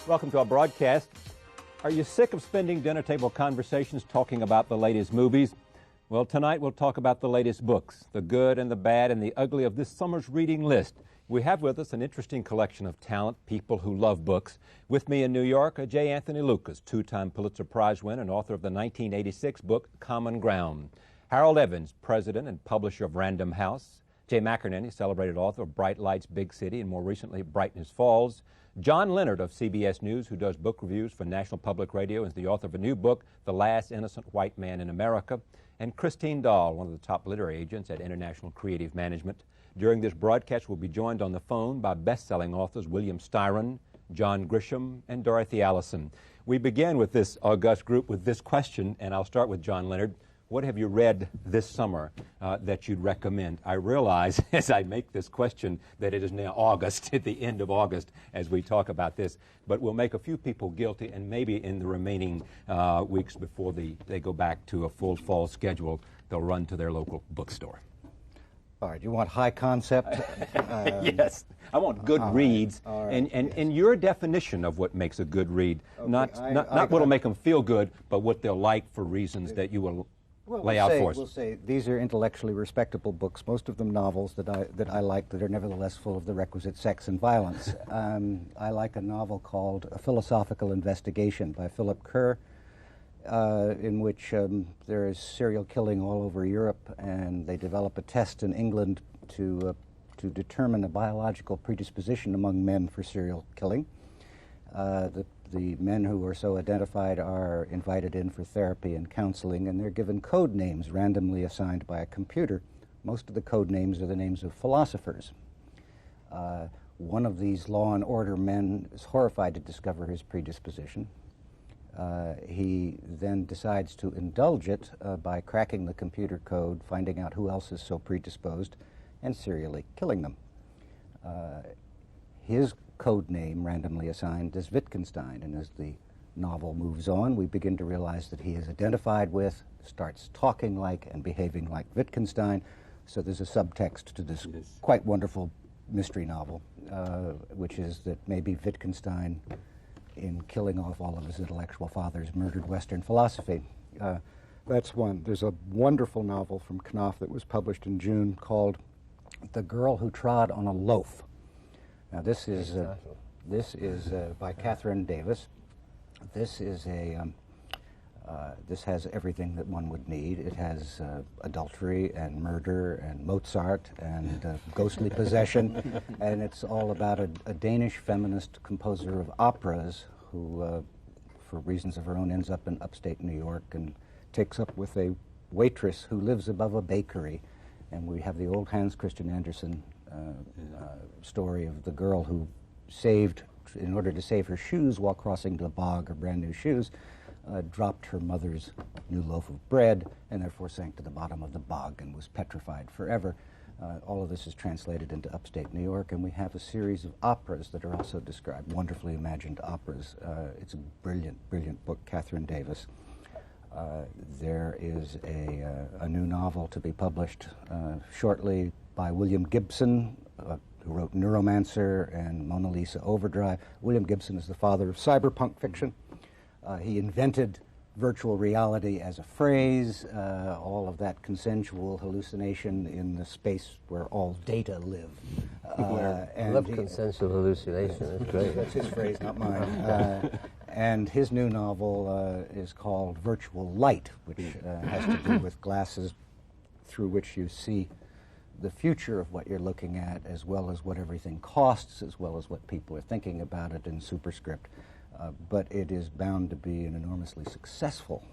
Welcome to our broadcast. Are you sick of spending dinner table conversations talking about the latest movies? Well, tonight we'll talk about the latest books, the good and the bad and the ugly of this summer's reading list. We have with us an interesting collection of talent, people who love books. With me in New York, J. Anthony Lucas, two-time Pulitzer Prize winner and author of the 1986 book Common Ground. Harold Evans, president and publisher of Random House. J. McInerney, celebrated author of Bright Lights, Big City, and more recently, Brightness Falls. John Leonard of CBS News, who does book reviews for National Public Radio, is the author of a new book, The Last Innocent White Man in America. And Christine Dahl, one of the top literary agents at International Creative Management. During this broadcast, we'll be joined on the phone by best-selling authors William Styron, John Grisham, and Dorothy Allison. We begin with this august group with this question, and I'll start with John Leonard. What have you read this summer that you'd recommend? I realize as I make this question that it is now August, at the end of August, as we talk about this. But we'll make a few people guilty, and maybe in the remaining weeks before they go back to a full fall schedule, they'll run to their local bookstore. All right, you want high concept? Yes, I want good reads, right, and your definition of what makes a good read, Okay, not what'll make them feel good, but what they'll like for reasons that you will lay out for us. We'll say these are intellectually respectable books, most of them novels that I like that are nevertheless full of the requisite sex and violence. I like a novel called A Philosophical Investigation by Philip Kerr, in which there is serial killing all over Europe, and they develop a test in England to determine a biological predisposition among men for serial killing. The men who are so identified are invited in for therapy and counseling, and they're given code names randomly assigned by a computer. Most of the code names are the names of philosophers. One of these law and order men is horrified to discover his predisposition. He then decides to indulge it by cracking the computer code, finding out who else is so predisposed, and serially killing them. His code name, randomly assigned, is Wittgenstein, and as the novel moves on, we begin to realize that he is identified with, starts talking like and behaving like Wittgenstein. So there's a subtext to this quite wonderful mystery novel, which is that maybe Wittgenstein, in killing off all of his intellectual fathers, murdered Western philosophy. That's one. There's a wonderful novel from Knopf that was published in June called The Girl Who Trod on a Loaf. Now this is by Catherine Davis. This is this has everything that one would need. It has adultery and murder and Mozart and ghostly possession, and it's all about a Danish feminist composer of operas who, for reasons of her own, ends up in upstate New York and takes up with a waitress who lives above a bakery. And we have the old Hans Christian Andersen story of the girl who in order to save her shoes while crossing the bog, her brand new shoes, dropped her mother's new loaf of bread and therefore sank to the bottom of the bog and was petrified forever. All of this is translated into upstate New York, and we have a series of operas that are also described, wonderfully imagined operas. It's a brilliant, brilliant book, Catherine Davis. There is a new novel to be published shortly by William Gibson, who wrote Neuromancer and Mona Lisa Overdrive. William Gibson is the father of cyberpunk fiction. He invented virtual reality as a phrase, all of that consensual hallucination in the space where all data live. I love consensual hallucination. That's great. That's his phrase, not mine. And his new novel is called Virtual Light, which has to do with glasses through which you see the future of what you're looking at, as well as what everything costs, as well as what people are thinking about it in superscript. But it is bound to be an enormously successful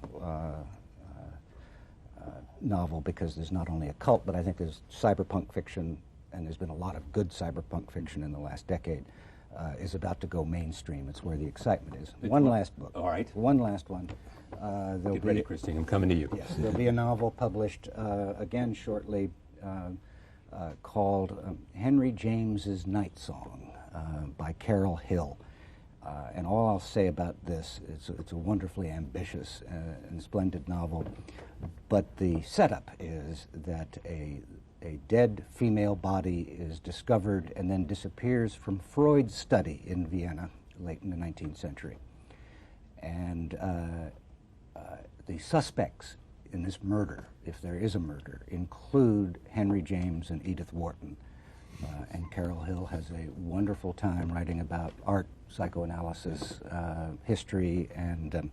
novel, because there's not only a cult, but I think there's cyberpunk fiction, and there's been a lot of good cyberpunk fiction in the last decade, is about to go mainstream. It's where the excitement is. One last book. All right. One last one. Get ready, Christine. I'm coming to you. Yes, there'll be a novel published again shortly called Henry James's Night Song by Carol Hill. And all I'll say about this, it's a wonderfully ambitious and splendid novel, but the setup is that a dead female body is discovered and then disappears from Freud's study in Vienna late in the 19th century. And the suspects in this murder, if there is a murder, include Henry James and Edith Wharton. And Carol Hill has a wonderful time writing about art, psychoanalysis, history, and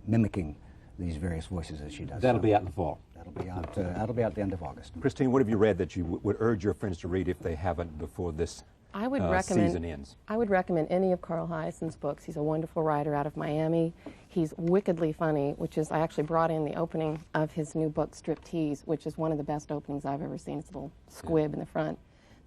mimicking these various voices as she does. That'll be out in the fall. That'll be out at the end of August. Christine, what have you read that you would urge your friends to read if they haven't before this season ends? I would recommend any of Carl Hiaasen's books. He's a wonderful writer out of Miami. He's wickedly funny, which is, I actually brought in the opening of his new book, Striptease, which is one of the best openings I've ever seen. It's a little squib in the front.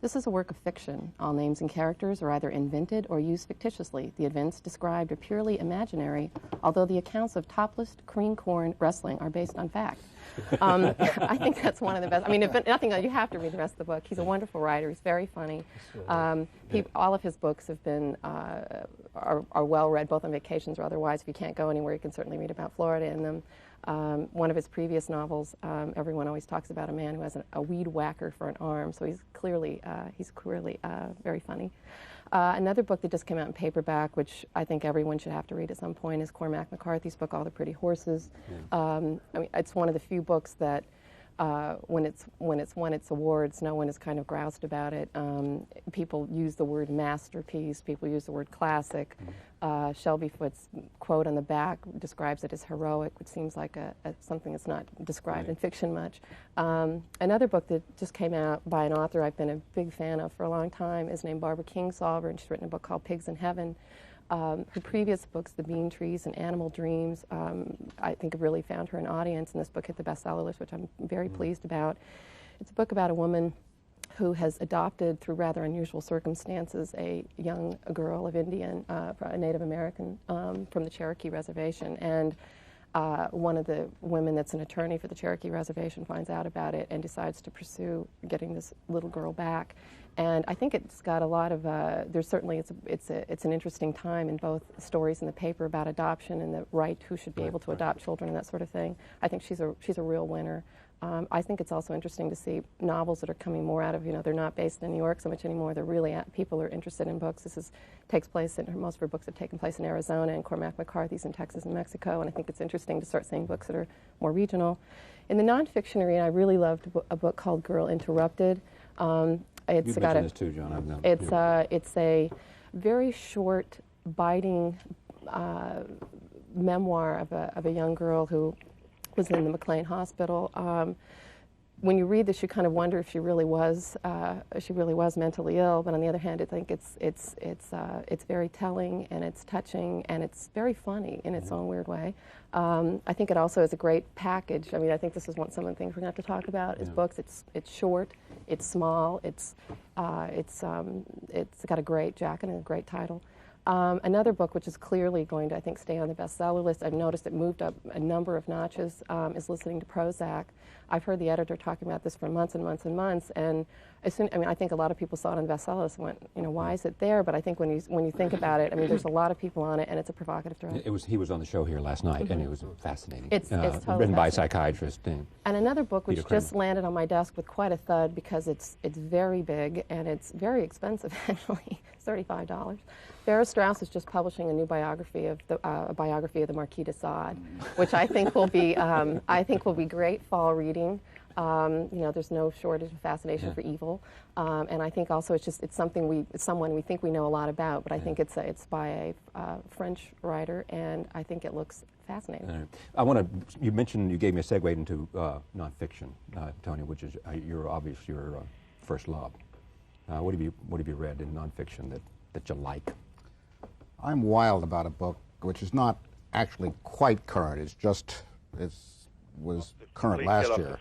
This is a work of fiction. All names and characters are either invented or used fictitiously. The events described are purely imaginary, although the accounts of topless cream corn wrestling are based on fact. I think that's one of the best. I mean, if nothing else, you have to read the rest of the book. He's a wonderful writer. He's very funny. All of his books have been are well read, both on vacations or otherwise. If you can't go anywhere, you can certainly read about Florida in them. One of his previous novels, everyone always talks about a man who has a weed whacker for an arm, so he's clearly very funny. Another book that just came out in paperback, which I think everyone should have to read at some point, is Cormac McCarthy's book, All the Pretty Horses. I mean, it's one of the few books that when it's won its awards, no one has kind of groused about it. People use the word masterpiece. People use the word classic. Shelby Foote's quote on the back describes it as heroic, which seems like something that's not described in fiction much. Another book that just came out by an author I've been a big fan of for a long time is named Barbara Kingsolver, and she's written a book called Pigs in Heaven. Her previous books, The Bean Trees and Animal Dreams, I think have really found her an audience, and this book hit the bestseller list, which I'm very pleased about. It's a book about a woman who has adopted, through rather unusual circumstances, a young girl of Indian, a Native American, from the Cherokee Reservation. And one of the women that's an attorney for the Cherokee Reservation finds out about it and decides to pursue getting this little girl back. And I think it's got a lot of, there's certainly, it's an interesting time in both stories in the paper about adoption and the right who should be able to adopt children and that sort of thing. I think she's a real winner. I think it's also interesting to see novels that are coming more out of, they're not based in New York so much anymore. They're really, people are interested in books. Takes place most of her books have taken place in Arizona, and Cormac McCarthy's in Texas and Mexico, and I think it's interesting to start seeing books that are more regional. In the nonfiction arena, I really loved a book called Girl Interrupted. You've mentioned this too, John. I've known. It's a very short, biting memoir of a young girl who was in the McLean Hospital. When you read this, you kind of wonder if she really was mentally ill. But on the other hand, I think it's very telling, and it's touching, and it's very funny in its own weird way. I think it also is a great package. I mean, I think this is some of the things we're going to have to talk about. Is books. It's short, it's small, it's got a great jacket and a great title. Another book which is clearly going to, I think, stay on the bestseller list, I've noticed it moved up a number of notches, is Listening to Prozac. I've heard the editor talking about this for months and months and months, and I think a lot of people saw it on the bestseller list and went, why is it there? But I think when you think about it, I mean, there's a lot of people on it, and it's a provocative drama. He was on the show here last night, and it was fascinating. It's totally written by a psychiatrist. And another book which just landed on my desk with quite a thud because it's very big and it's very expensive actually. It's $35. Vera Strauss is just publishing a new biography of the Marquis de Sade, which I think will be great fall reading. There's no shortage of fascination for evil, and I think also it's someone we think we know a lot about, but I think it's by a French writer, and I think it looks fascinating. You mentioned, you gave me a segue into nonfiction, Tony, which is your first love. What have you read in nonfiction that you like? I'm wild about a book which is not actually quite current. It was current last year,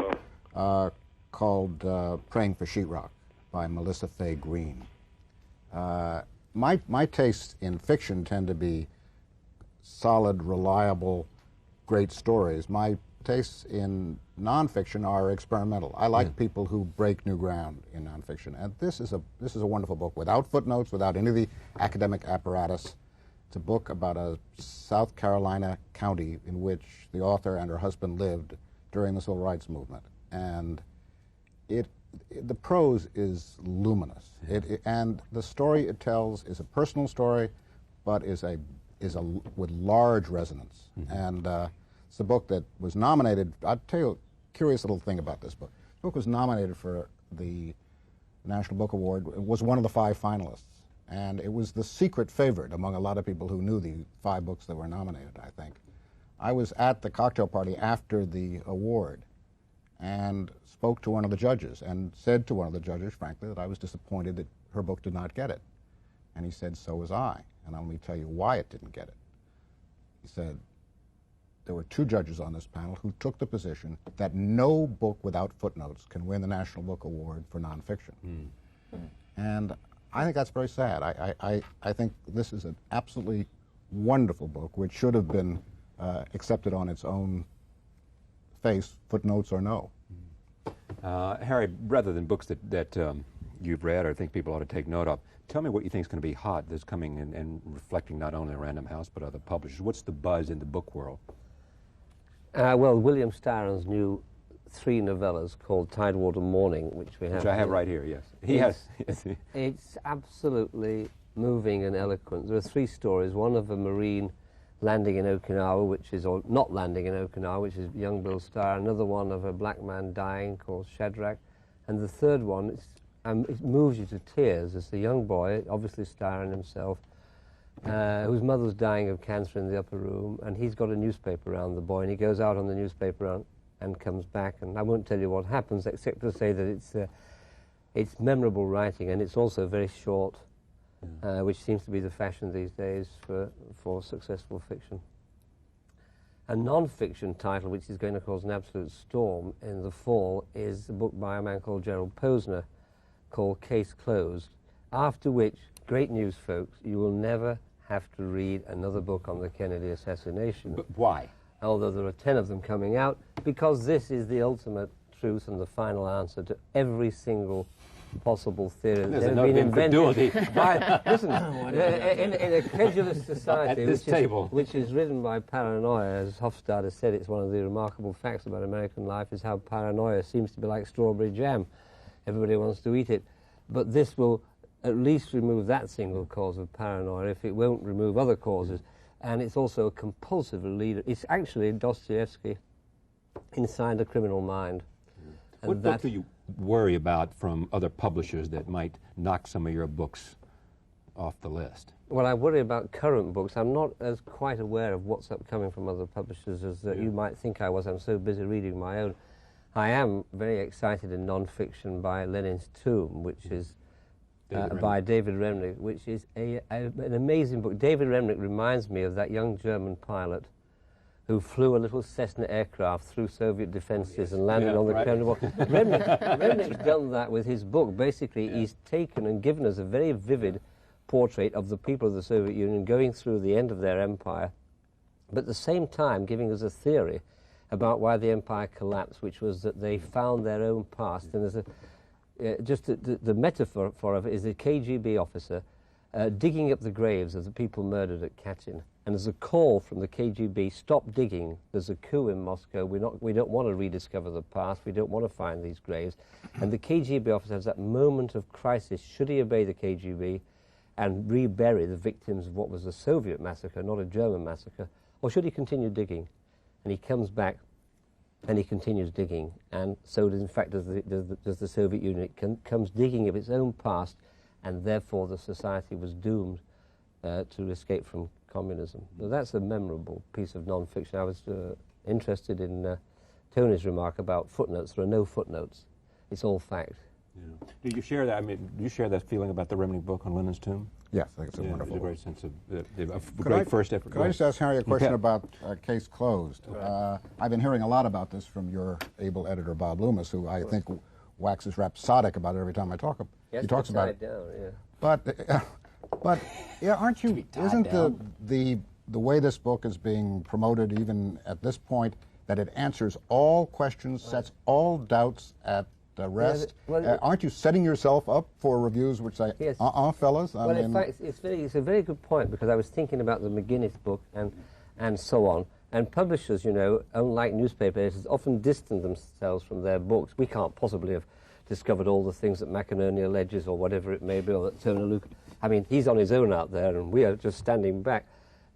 called Praying for Sheetrock by Melissa Fay Green. My tastes in fiction tend to be solid, reliable, great stories. My tastes in nonfiction are experimental. I like people who break new ground in nonfiction, and this is a wonderful book without footnotes, without any of the academic apparatus. It's a book about a South Carolina county in which the author and her husband lived during the Civil Rights Movement, and it the prose is luminous, and the story it tells is a personal story, but is with large resonance. And it's a book that was nominated. I'll tell you a curious little thing about this book. The book was nominated for the National Book Award. It was one of the 5 finalists, and it was the secret favorite among a lot of people who knew the 5 books that were nominated, I think. I was at the cocktail party after the award and spoke to one of the judges and said to one of the judges, frankly, that I was disappointed that her book did not get it. And he said, so was I. And let me tell you why it didn't get it. He said, there were 2 judges on this panel who took the position that no book without footnotes can win the National Book Award for nonfiction. And I think that's very sad. I think this is an absolutely wonderful book, which should have been accepted on its own face, footnotes or no. Harry, rather than books that you've read or think people ought to take note of, tell me what you think is going to be hot that's coming and reflecting not only Random House but other publishers. What's the buzz in the book world? Well, William Styron's new 3 novellas called Tidewater Morning, which I have right here, yes. He has. It's absolutely moving and eloquent. There are 3 stories, one of a Marine landing in Okinawa, or not landing in Okinawa, which is young Bill Styron, another one of a black man dying called Shadrach, and the third one, it moves you to tears. It's a young boy, obviously Styron himself, whose mother's dying of cancer in the upper room, and he's got a newspaper around the boy, and he goes out on the newspaper round and comes back, and I won't tell you what happens except to say that it's memorable writing, and it's also very short, which seems to be the fashion these days for successful fiction. A non-fiction title which is going to cause an absolute storm in the fall is a book by a man called Gerald Posner called Case Closed, after which, great news folks, you will never have to read another book on the Kennedy assassination. But why? Although there are 10 of them coming out, because this is the ultimate truth and the final answer to every single possible theory that has been invented by, listen, in a credulous society which is ridden by paranoia. As Hofstadter said, it's one of the remarkable facts about American life is how paranoia seems to be like strawberry jam. Everybody wants to eat it. But this will at least remove that single cause of paranoia, if it won't remove other causes. And it's also a compulsive leader. It's actually Dostoevsky inside the criminal mind. And what book do you worry about from other publishers that might knock some of your books off the list? Well, I worry about current books. I'm not as quite aware of what's upcoming from other publishers as you might think I was. I'm so busy reading my own. I am very excited in non-fiction by Lenin's Tomb, which is by David Remnick, which is an amazing book. David Remnick reminds me of that young German pilot who flew a little Cessna aircraft through Soviet defenses and landed on the Kremlin wall. Remnick's done that with his book. Basically, he's taken and given us a very vivid portrait of the people of the Soviet Union going through the end of their empire, but at the same time giving us a theory about why the empire collapsed, which was that they found their own past. And there's the metaphor of it is a KGB officer digging up the graves of the people murdered at Katyn. And there's a call from the KGB, stop digging, there's a coup in Moscow, we don't want to rediscover the past, we don't want to find these graves. And the KGB officer has that moment of crisis, should he obey the KGB and rebury the victims of what was a Soviet massacre, not a German massacre, or should he continue digging? And he comes back and he continues digging, and so does, in fact, does the Soviet Union. It comes digging of its own past, and therefore the society was doomed to escape from communism. So that's a memorable piece of non-fiction. I was interested in Tony's remark about footnotes. There are no footnotes. It's all fact. Yeah. Do you share that? I mean, do you share that feeling about the Remnick book on Lenin's Tomb? Yes, I think it's a wonderful. It's a great sense of great first effort. Could I just ask Harry a question about Case Closed? I've been hearing a lot about this from your able editor, Bob Loomis, who I think waxes rhapsodic about it every time I talk. He talks about it. Down, yeah. But yeah, aren't you? Isn't the way this book is being promoted, even at this point, that it answers all questions, sets all doubts at rest? Aren't you setting yourself up for reviews which say, yes. Fellas? Well, in fact, it's a very good point, because I was thinking about the McGinnis book and so on. And publishers, you know, unlike newspaper editors, often distance themselves from their books. We can't possibly have discovered all the things that McInerney alleges or whatever it may be, or that Turner Luke. I mean, he's on his own out there, and we are just standing back.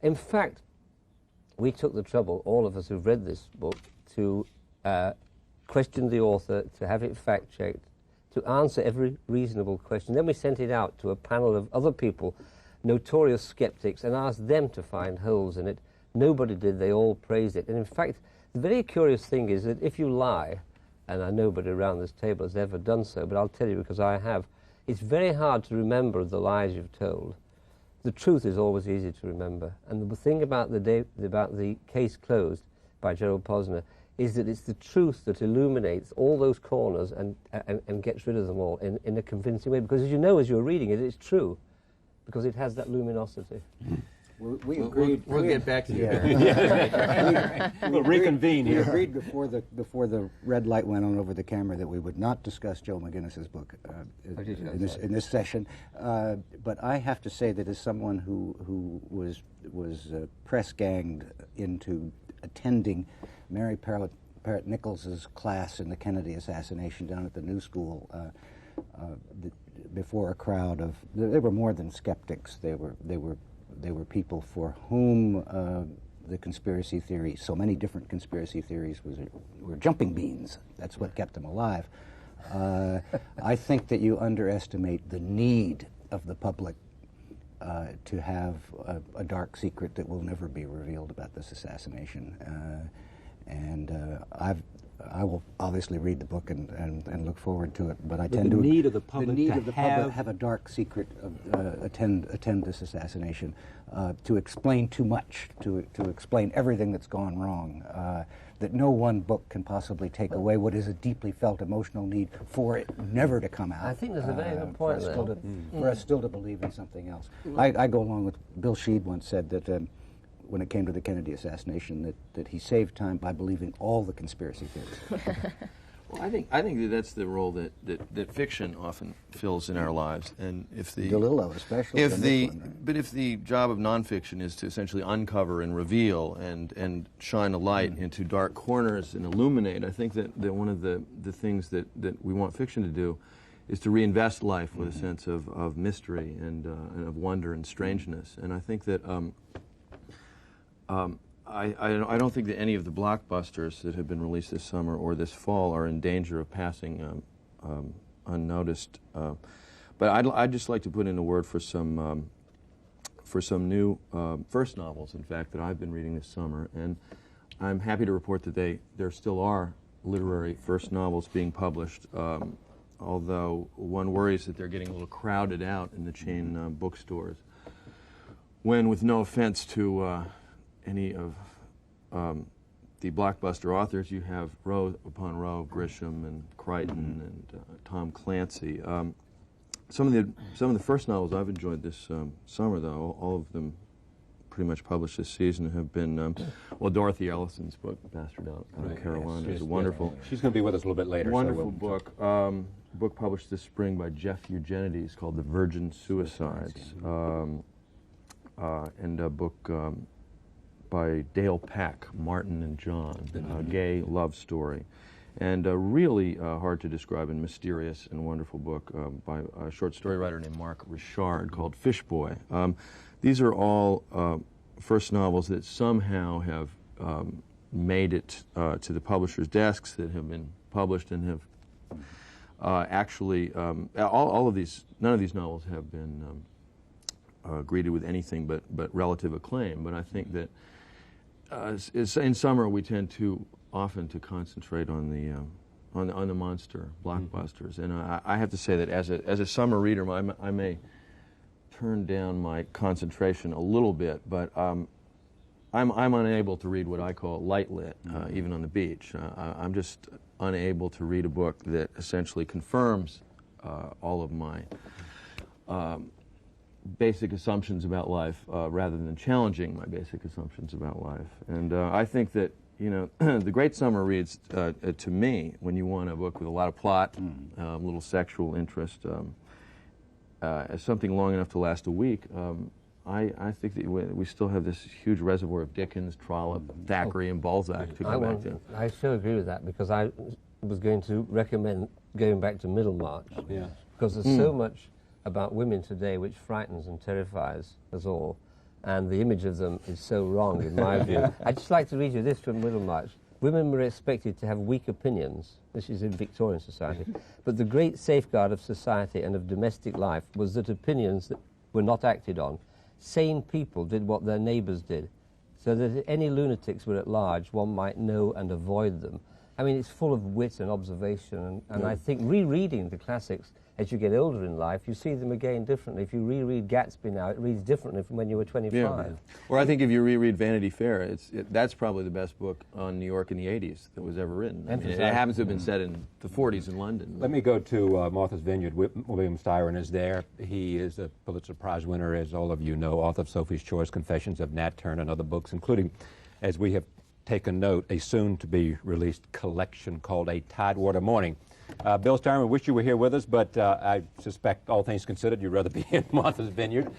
In fact, we took the trouble, all of us who've read this book, to question the author, to have it fact-checked, to answer every reasonable question. Then we sent it out to a panel of other people, notorious skeptics, and asked them to find holes in it. Nobody did. They all praised it. And in fact, the very curious thing is that if you lie, and I know nobody around this table has ever done so, but I'll tell you because I have, it's very hard to remember the lies you've told. The truth is always easy to remember. And the thing about the Case Closed by Gerald Posner is that it's the truth that illuminates all those corners and gets rid of them all in a convincing way. Because as you know, as you're reading it, it's true, because it has that luminosity. We agreed. We'll get back to you. We'll reconvene here. We agreed before the red light went on over the camera that we would not discuss Joe McGinnis's book in this session. But I have to say that as someone who was press ganged into attending Mary Parrott Nichols's class in the Kennedy assassination down at the New School, before a crowd of, they were more than skeptics. They were people for whom the conspiracy theory, so many different conspiracy theories, were jumping beans. That's what kept them alive. I think that you underestimate the need of the public to have a dark secret that will never be revealed about this assassination. I will obviously read the book and look forward to it, but I tend to the need of the public public have a dark secret of attend this assassination, to explain too much, to explain everything that's gone wrong, that no one book can possibly take away what is a deeply felt emotional need for it never to come out. I think there's a very good point there. For us still to believe in something else. I go along with Bill Sheed once said that when it came to the Kennedy assassination, that he saved time by believing all the conspiracy theories. Well, I think that's the role that fiction often fills in our lives, and if the DeLillo especially. But if the job of nonfiction is to essentially uncover and reveal and shine a light into dark corners and illuminate, I think that one of the things that we want fiction to do is to reinvest life with a sense of mystery and of wonder and strangeness, and I think that. I don't think that any of the blockbusters that have been released this summer or this fall are in danger of passing unnoticed. But I'd just like to put in a word for some new first novels, in fact, that I've been reading this summer, and I'm happy to report that there still are literary first novels being published. Although one worries that they're getting a little crowded out in the chain bookstores. When, with no offense to any of the blockbuster authors, you have row upon row of Grisham and Crichton and Tom Clancy. Some of the first novels I've enjoyed this summer, though, all of them pretty much published this season, have been well, Dorothy Allison's book, Bastard Out of Carolina, is a wonderful. She's going to be with us a little bit later. Wonderful book. Book published this spring by Jeff Eugenides called The Virgin Suicides, and a book by Dale Pack, Martin and John, a gay love story. And a really hard to describe and mysterious and wonderful book by a short story writer named Mark Richard called Fish Boy. These are all first novels that somehow have made it to the publishers' desks, that have been published and have actually, all of these, none of these novels have been greeted with anything but relative acclaim. But I think that in summer we tend to often to concentrate on the monster blockbusters, and I have to say that as a summer reader, I may turn down my concentration a little bit, but I'm unable to read what I call light lit, even on the beach. I'm just unable to read a book that essentially confirms all of my basic assumptions about life, rather than challenging my basic assumptions about life. And I think that, you know, the great summer reads, to me, when you want a book with a lot of plot, a little sexual interest, as something long enough to last a week, I think that we still have this huge reservoir of Dickens, Trollope, Thackeray, and Balzac to go back to. I so agree with that, because I was going to recommend going back to Middlemarch. Yeah. Because there's so much about women today which frightens and terrifies us all, and the image of them is so wrong in my view. I'd just like to read you this from Middlemarch. Women were expected to have weak opinions. This is in Victorian society. But the great safeguard of society and of domestic life was that opinions that were not acted on. Sane people did what their neighbours did, so that if any lunatics were at large, one might know and avoid them. I mean, it's full of wit and observation, and I think rereading the classics as you get older in life, you see them again differently. If you reread Gatsby now, it reads differently from when you were 25. Yeah. Or I think if you reread Vanity Fair, that's probably the best book on New York in the 80s that was ever written. I mean, it happens to have been set in the 40s in London. Let me go to Martha's Vineyard. William Styron is there. He is a Pulitzer Prize winner, as all of you know, author of Sophie's Choice, Confessions of Nat Turner, and other books, including, as we have taken note, a soon-to-be-released collection called A Tidewater Morning. Bill Styron, we wish you were here with us, but I suspect, all things considered, you'd rather be in Martha's Vineyard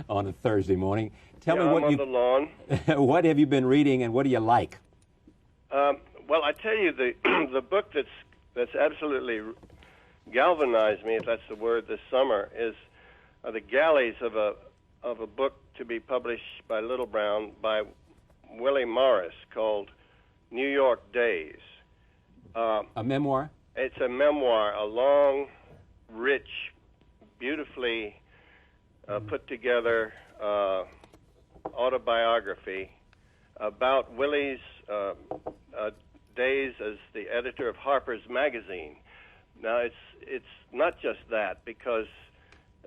on a Thursday morning. Tell me what I'm on the lawn. What have you been reading, and what do you like? Well, I tell you, the book that's absolutely galvanized me, if that's the word, this summer is The Galleys of a book to be published by Little Brown by Willie Morris called New York Days. A memoir? It's a memoir, a long, rich, beautifully put together autobiography about Willie's days as the editor of Harper's Magazine. Now, it's not just that, because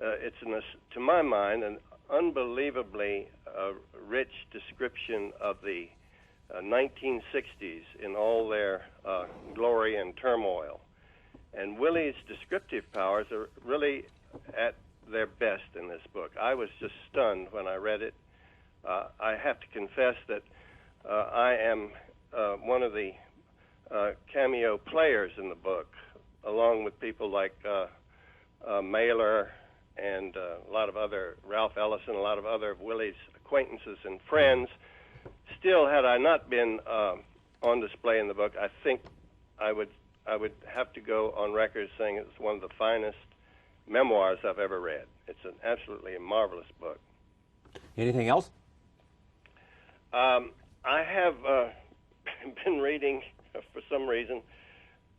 it's, to my mind, an unbelievably rich description of the 1960s in all their glory and turmoil. And Willie's descriptive powers are really at their best in this book. I was just stunned when I read it. I have to confess that I am one of the cameo players in the book, along with people like Mailer and a lot of other, Ralph Ellison, a lot of other of Willie's acquaintances and friends. Still, had I not been on display in the book, I think I would have to go on record saying it's one of the finest memoirs I've ever read. It's an absolutely marvelous book. Anything else? I have been reading, for some reason,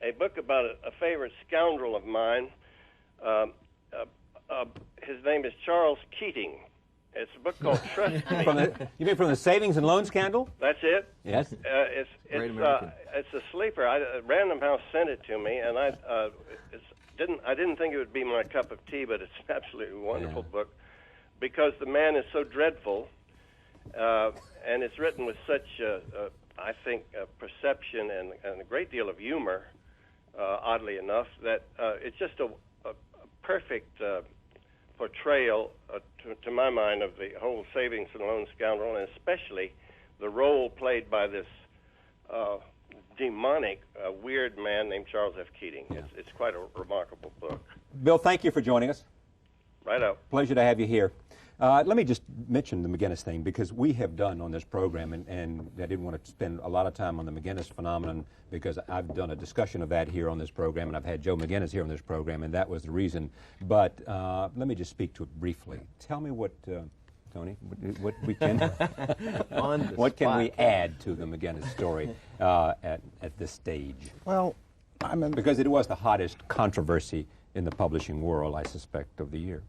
a book about a favorite scoundrel of mine. His name is Charles Keating. It's a book called Trust Me. You mean from the Savings and Loan Scandal? That's it. Yes. It's a sleeper. Random House sent it to me, and I didn't think it would be my cup of tea, but it's an absolutely wonderful book because the man is so dreadful, and it's written with such, I think, perception and a great deal of humor, oddly enough, that it's just a perfect portrayal, to my mind, of the whole savings and loan scoundrel, and especially the role played by this demonic, weird man named Charles F. Keating. Yeah. It's quite a remarkable book. Bill, thank you for joining us. Right up. Pleasure to have you here. Let me just mention the McGinnis thing, because we have done on this program, and I didn't want to spend a lot of time on the McGinnis phenomenon, because I've done a discussion of that here on this program, and I've had Joe McGinnis here on this program, and that was the reason. But let me just speak to it briefly. Tell me what, Tony, what we can, what can we add to the McGinnis story at this stage? Well, I mean, because it was the hottest controversy in the publishing world, I suspect, of the year.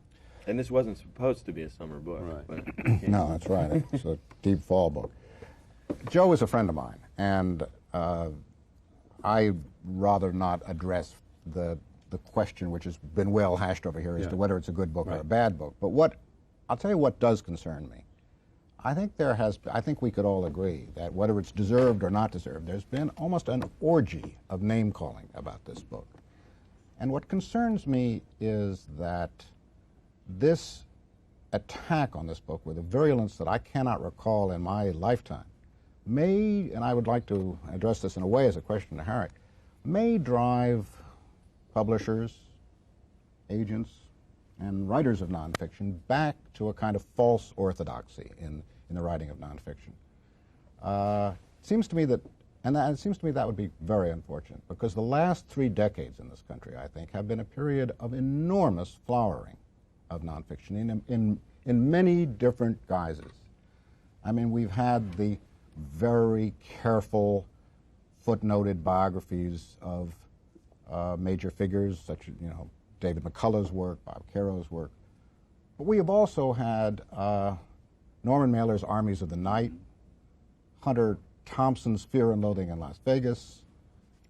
And this wasn't supposed to be a summer book. Right. But, no, that's right. It's a deep fall book. Joe is a friend of mine, and I rather not address the question which has been well hashed over here as to whether it's a good book or a bad book. But I'll tell you what does concern me. I think we could all agree that whether it's deserved or not deserved, there's been almost an orgy of name calling about this book. And what concerns me is that this attack on this book with a virulence that I cannot recall in my lifetime may, and I would like to address this in a way as a question to Herrick, may drive publishers, agents, and writers of nonfiction back to a kind of false orthodoxy in the writing of nonfiction. It seems to me that And it seems to me that would be very unfortunate, because the last 3 decades in this country, I think, have been a period of enormous flowering of nonfiction in many different guises. I mean, we've had the very careful, footnoted biographies of major figures such as, David McCullough's work, Bob Caro's work. But we have also had Norman Mailer's Armies of the Night, Hunter Thompson's Fear and Loathing in Las Vegas,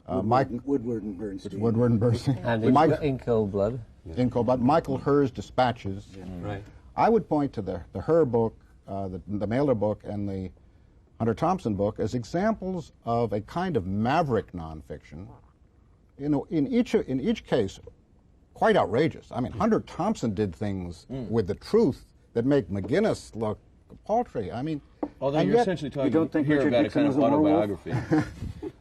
Woodward and Bernstein. Woodward and Bernstein. And In Cold Blood. In Cold Blood. Michael Herr's Dispatches. Yeah. Right. I would point to the Herr book, the Mailer book, and the Hunter Thompson book as examples of a kind of maverick nonfiction. In each case, quite outrageous. I mean, Hunter Thompson did things with the truth that make McGinnis look paltry. I mean, although you're essentially talking here about a kind of autobiography.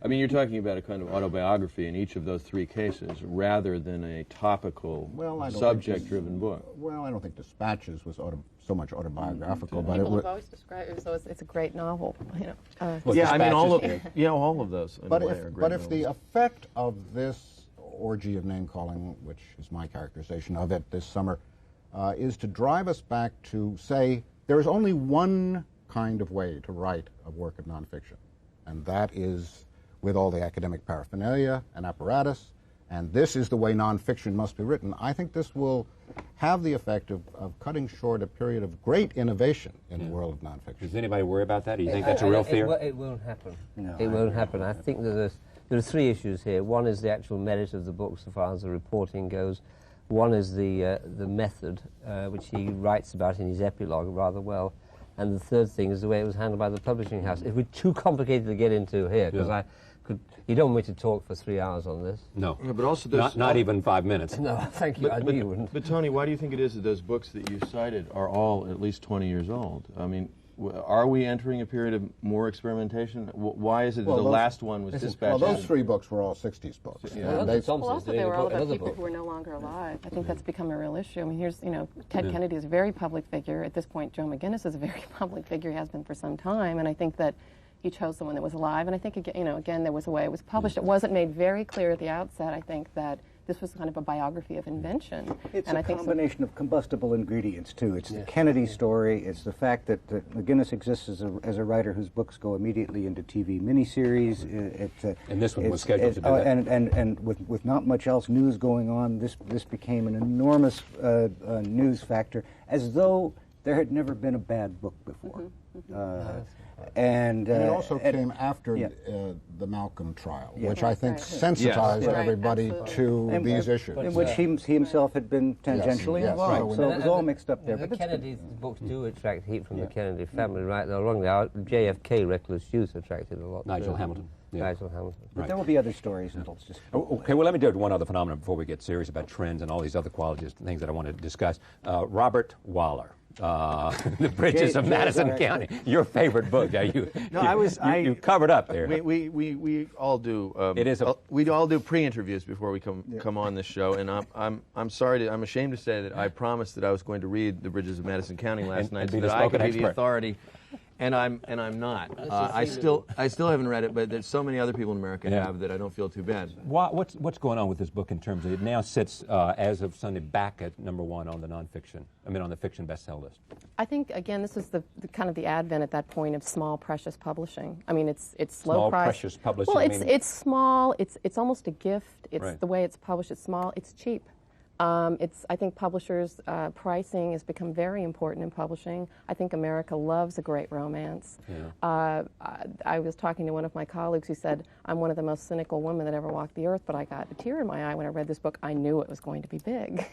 I mean, you're talking about a kind of autobiography in each of those 3 cases, rather than a topical, subject-driven book. Well, I don't think Dispatches was so much autobiographical, but People have always described it, so it's a great novel. Yeah, I mean, all of those. But if the effect of this orgy of name-calling, which is my characterization of it this summer, is to drive us back to say there is only one kind of way to write a work of nonfiction, and that is with all the academic paraphernalia and apparatus, and this is the way nonfiction must be written. I think this will have the effect of cutting short a period of great innovation in the world of nonfiction. Does anybody worry about that? Do you think that's a real fear? It won't happen. No, it won't happen. I think there are 3 issues here. One is the actual merit of the book so far as the reporting goes. One is the method, which he writes about in his epilogue rather well. And the third thing is the way it was handled by the publishing house. It would be too complicated to get into here, because you don't want me to talk for 3 hours on this. No. Yeah, but also not even 5 minutes. No, thank you. I knew you wouldn't. But Tony, why do you think it is that those books that you cited are all at least 20 years old? I mean, are we entering a period of more experimentation? Why is it that the last one was Dispatches? Well, those 3 books were all 60s books. Yeah. Also, they were all about people who are no longer alive. I think that's become a real issue. I mean, here's, Ted Kennedy is a very public figure. At this point, Joe McGinnis is a very public figure. He has been for some time. And I think that he chose someone that was alive. And I think, again, there was a way it was published. It wasn't made very clear at the outset, I think, that this was kind of a biography of invention. It's a combination of combustible ingredients, too. It's the Kennedy story. It's the fact that McGinnis exists as a writer whose books go immediately into TV miniseries. And this one was scheduled to do that. And with not much else news going on, this became an enormous news factor, as though there had never been a bad book before. And it also came after the Malcolm trial, which I think sensitized everybody to these issues. In which he himself had been tangentially involved. So it was all mixed up there. But Kennedy's books do attract heat from the Kennedy family, right there along there. JFK, Reckless Youth, attracted a lot. Nigel Hamilton. Nigel Hamilton. But there will be other stories, and let's just... Okay, well, let me do one other phenomenon before we get serious about trends and all these other qualities and things that I want to discuss. Robert Waller. The Bridges of Madison County. Your favorite book. You covered up there. We all do. We all do pre-interviews before we come on this show, and I'm ashamed to say that I promised that I was going to read The Bridges of Madison County last night, so that I could be the authority. And I'm not. I still haven't read it, but there's so many other people in America have that I don't feel too bad. What's going on with this book in terms of it now sits as of Sunday back at #1 on the on the fiction bestseller list? I think again this is the kind of the advent at that point of small precious publishing. I mean it's slow small price. Precious publishing. Well, it's small. It's almost a gift. It's the way it's published. It's small. It's cheap. I think publishers' pricing has become very important in publishing. I think America loves a great romance. Yeah. I was talking to one of my colleagues who said, I'm one of the most cynical women that ever walked the earth, but I got a tear in my eye when I read this book. I knew it was going to be big.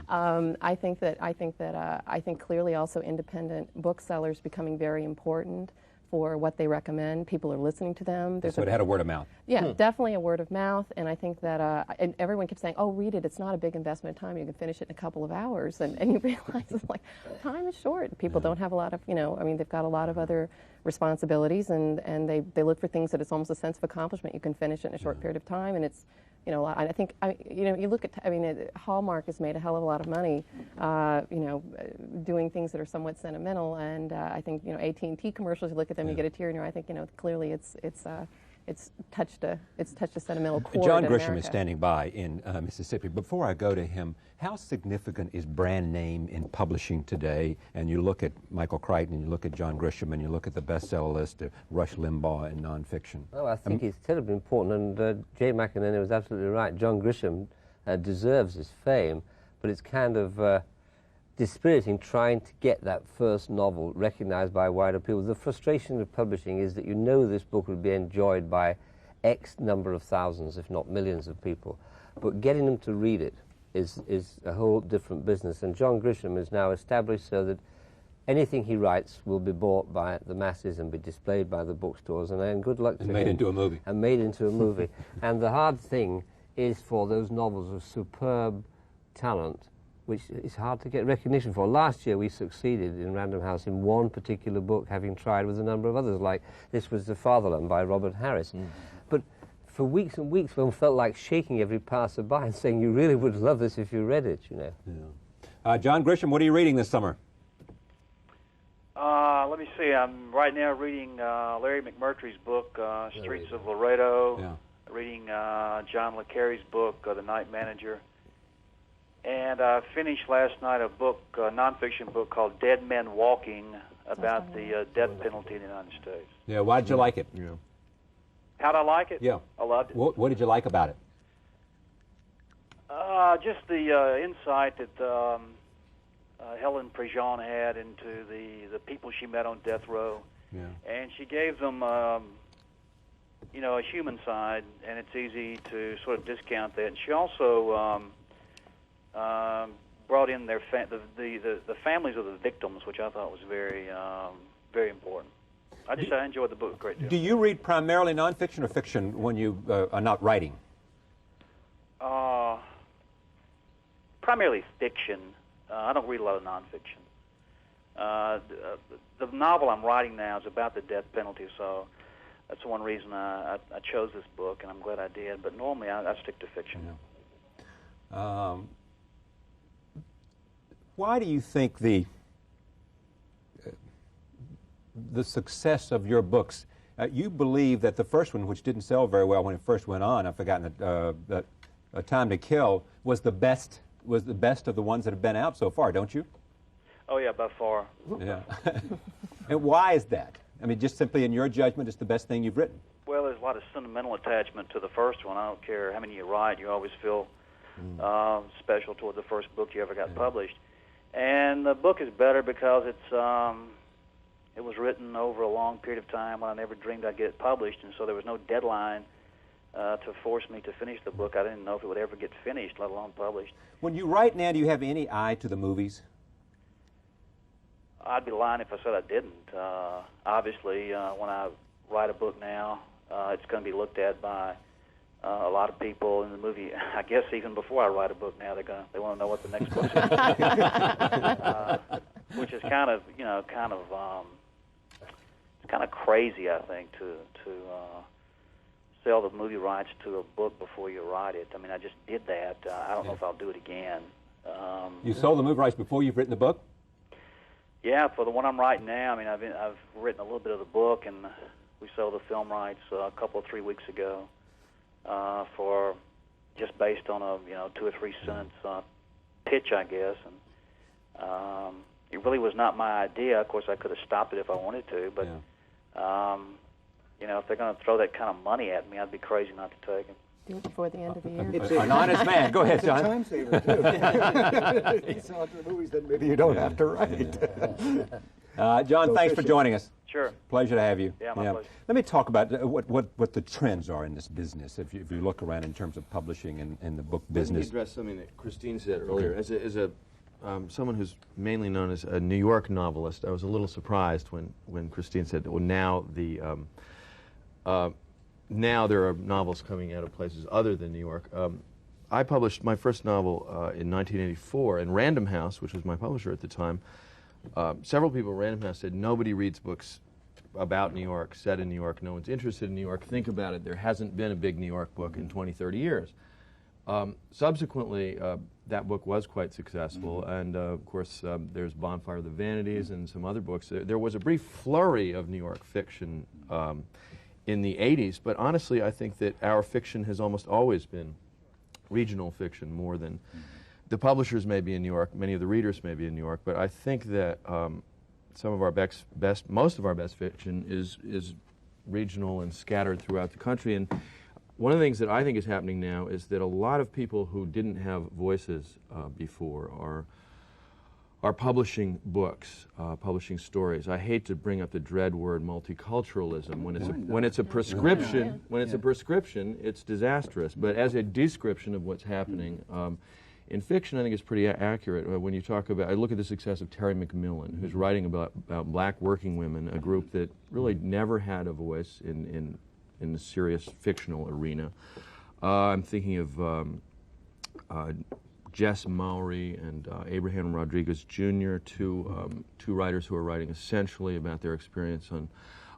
I think clearly also independent booksellers becoming very important for what they recommend. People are listening to them. So it had a word of mouth. Yeah, definitely a word of mouth. And I think that and everyone keeps saying, oh, read it. It's not a big investment of time. You can finish it in a couple of hours. And you realize it's like, time is short. People don't have a lot of, they've got a lot of other responsibilities, and they look for things that it's almost a sense of accomplishment. You can finish it in a short period of time, and it's, I think, you look at, Hallmark has made a hell of a lot of money, doing things that are somewhat sentimental, and I think, AT&T commercials, you look at them, you get a tear in your eye. I think, clearly it's it's touched a sentimental chord. John in Grisham America. is standing by in Mississippi. Before I go to him, how significant is brand name in publishing today? And you look at Michael Crichton, and you look at John Grisham, and you look at the bestseller list of Rush Limbaugh in nonfiction. Oh, I think it's terribly important, and Jay McInerney was absolutely right. John Grisham deserves his fame, but it's kind of dispiriting trying to get that first novel recognized by wider people. The frustration of publishing is that you know this book will be enjoyed by X number of thousands, if not millions of people, but getting them to read it is a whole different business. And John Grisham is now established so that anything he writes will be bought by the masses and be displayed by the bookstores, and then good luck to him. Made into a movie. And made into a movie. And the hard thing is for those novels of superb talent, which is hard to get recognition for. Last year we succeeded in Random House in one particular book, having tried with a number of others, like this was The Fatherland by Robert Harris. But for weeks and weeks one felt like shaking every passerby and saying, you really would love this if you read it, you know. Yeah. John Grisham, what are you reading this summer? Let me see. I'm right now reading Larry McMurtry's book, Streets of Laredo. Yeah. Reading John le Carre's book, The Night Manager. And I finished last night a book, a nonfiction book called Dead Men Walking, about the death penalty in the United States. Yeah, why did you like it? Yeah. How'd I like it? Yeah. I loved it. What did you like about it? Just the insight that Helen Prejean had into the people she met on death row. Yeah. And she gave them, you know, a human side, and it's easy to sort of discount that. And she also brought in their the families of the victims, which I thought was very very important. I enjoyed the book a great deal. Do you read primarily nonfiction or fiction when you are not writing? Primarily fiction. I don't read a lot of nonfiction. The novel I'm writing now is about the death penalty, so that's one reason I chose this book, and I'm glad I did. But normally I stick to fiction. Yeah. Why do you think the success of your books? You believe that the first one, which didn't sell very well when it first went on, I've forgotten that A Time to Kill, was the best of the ones that have been out so far, don't you? Oh yeah, by far. Yeah. And why is that? I mean, just simply in your judgment, it's the best thing you've written. Well, there's a lot of sentimental attachment to the first one. I don't care how many you write, you always feel special toward the first book you ever got published. And the book is better because it was written over a long period of time when I never dreamed I'd get it published, and so there was no deadline to force me to finish the book. I didn't know if it would ever get finished, let alone published. When you write now, do you have any eye to the movies? I'd be lying if I said I didn't. Obviously, when I write a book now, it's going to be looked at by a lot of people in the movie. I guess even before I write a book now, they want to know what the next book is, which is kind of it's kind of crazy, I think, to sell the movie rights to a book before you write it. I mean, I just did that. I don't know if I'll do it again. You sold the movie rights before you've written the book? Yeah, for the one I'm writing now. I mean, I've written a little bit of the book, and we sold the film rights a couple of 3 weeks ago for just based on a 2 or 3 sentence pitch, I guess. And it really was not my idea. Of course, I could have stopped it if I wanted to, but if they're going to throw that kind of money at me, I'd be crazy not to take it. Do it before the end of the year. It's An honest man. Go ahead, John. It's a time saver, too. You sell it to the movies, then maybe you don't have to write. John, thanks for joining us. Sure. Pleasure to have you. Yeah, my pleasure. Let me talk about what the trends are in this business. If you look around in terms of publishing and the book business. Let me address something that Christine said earlier. As a someone who's mainly known as a New York novelist, I was a little surprised when Christine said that. Well, now there are novels coming out of places other than New York. I published my first novel in 1984, and Random House, which was my publisher at the time, several people at Random House said, nobody reads books about New York, set in New York, no one's interested in New York. Think about it, there hasn't been a big New York book in 20, 30 years. Subsequently, that book was quite successful, and of course there's Bonfire of the Vanities and some other books. There was a brief flurry of New York fiction in the 80s, but honestly, I think that our fiction has almost always been regional fiction more than the publishers may be in New York, many of the readers may be in New York, but I think that some of our most of our best fiction is regional and scattered throughout the country. And one of the things that I think is happening now is that a lot of people who didn't have voices before are publishing books, publishing stories. I hate to bring up the dread word multiculturalism. When it's a prescription, it's a prescription, it's disastrous. But as a description of what's happening in fiction, I think it's pretty accurate. When you talk about, I look at the success of Terry McMillan, who's writing about black working women, a group that really never had a voice in the serious fictional arena. I'm thinking of Jess Mowry and Abraham Rodriguez Jr., two writers who are writing essentially about their experience on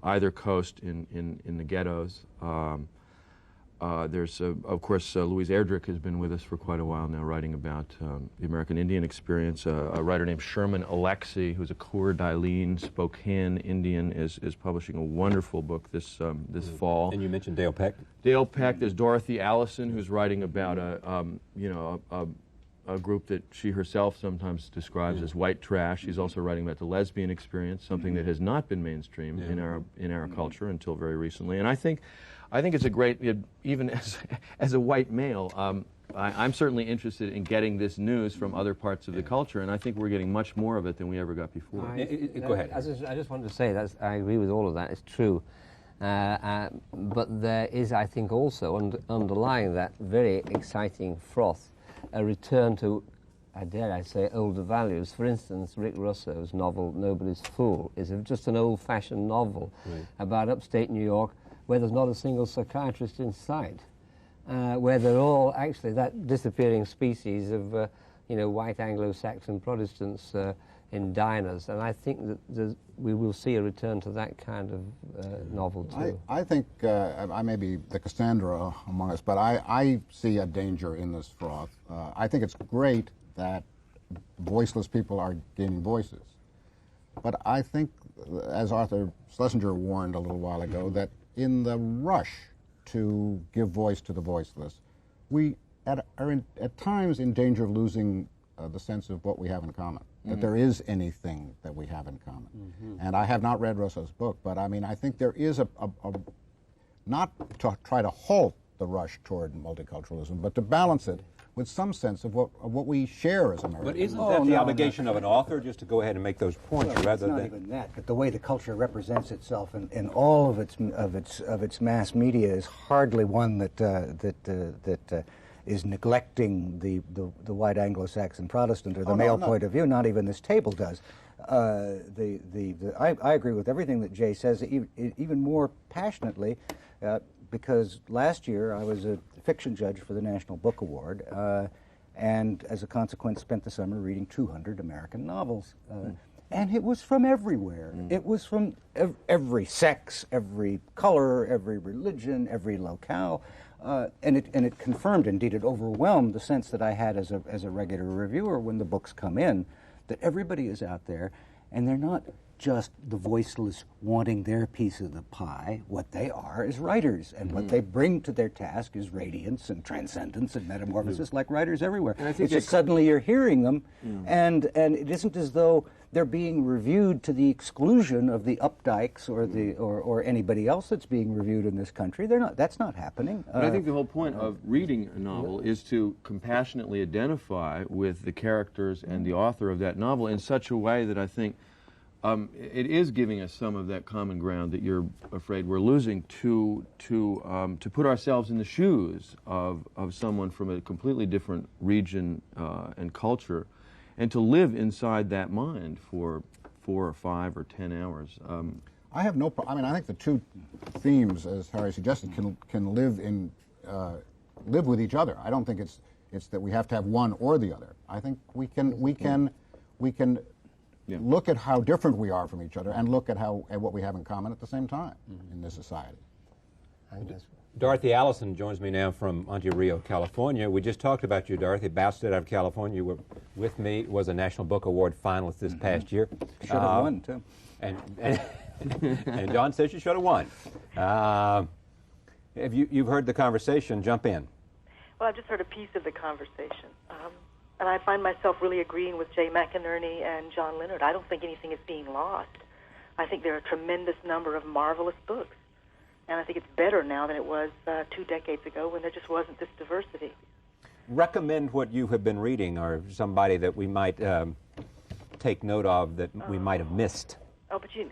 either coast in the ghettos. There's, of course, Louise Erdrich has been with us for quite a while now, writing about the American Indian experience. A writer named Sherman Alexie, who's a Coeur d'Alene, Spokane Indian, is publishing a wonderful book this fall. And you mentioned Dale Peck. Dale Peck. There's Dorothy Allison, who's writing about a group that she herself sometimes describes as white trash. She's also writing about the lesbian experience, something that has not been mainstream in our culture until very recently. And I think it's a great, even as a white male, I'm certainly interested in getting this news from other parts of the culture, and I think we're getting much more of it than we ever got before. Go ahead. I just wanted to say that I agree with all of that. It's true. But there is, I think, also underlying that very exciting froth, a return to, dare I say, older values. For instance, Rick Russo's novel Nobody's Fool is just an old-fashioned novel about upstate New York where there's not a single psychiatrist in sight, where they're all actually that disappearing species of white Anglo-Saxon Protestants in diners. And I think that we will see a return to that kind of novel too. I think, I may be the Cassandra among us, but I see a danger in this froth. I think it's great that voiceless people are gaining voices. But I think, as Arthur Schlesinger warned a little while ago, that in the rush to give voice to the voiceless, we are at times in danger of losing the sense of what we have in common, that there is anything that we have in common. And I have not read Russo's book, but I mean, I think there is not to try to halt the rush toward multiculturalism, but to balance it with some sense of what we share as Americans. But isn't that the obligation of an author, just to go ahead and make those points, rather than... It's not even that, but the way the culture represents itself in all of its mass media is hardly one that is neglecting the white Anglo-Saxon Protestant or the male point of view. Not even this table does. I agree with everything that Jay says, even more passionately. Because last year I was a fiction judge for the National Book Award, and as a consequence spent the summer reading 200 American novels. And it was from everywhere. It was from every sex, every color, every religion, every locale. And it confirmed, indeed it overwhelmed the sense that I had as a regular reviewer when the books come in, that everybody is out there, and they're not just the voiceless wanting their piece of the pie. What they are is writers, and what they bring to their task is radiance and transcendence and metamorphosis, like writers everywhere. And I think it's just suddenly you're hearing them, and it isn't as though they're being reviewed to the exclusion of the Updikes or anybody else that's being reviewed in this country. They're not. That's not happening. But I think the whole point of reading a novel is to compassionately identify with the characters and the author of that novel in such a way that I think it is giving us some of that common ground that you're afraid we're losing to put ourselves in the shoes of someone from a completely different region and culture, and to live inside that mind for 4 or 5 or 10 hours. I have no problem. I mean, I think the two themes, as Harry suggested, can live with each other. I don't think it's that we have to have one or the other. I think we can look at how different we are from each other and look at what we have in common at the same time in this society. Dorothy Allison joins me now from Monte Rio, California. We just talked about you, Dorothy. Bounced out of California. You were with me. Was a National Book Award finalist this past year. Should have won too. And And John says you should have won. If you've heard the conversation, jump in. Well, I've just heard a piece of the conversation. And I find myself really agreeing with Jay McInerney and John Leonard. I don't think anything is being lost. I think there are a tremendous number of marvelous books. And I think it's better now than it was 2 decades ago when there just wasn't this diversity. Recommend what you have been reading, or somebody that we might take note of that we might have missed. Oh, but see,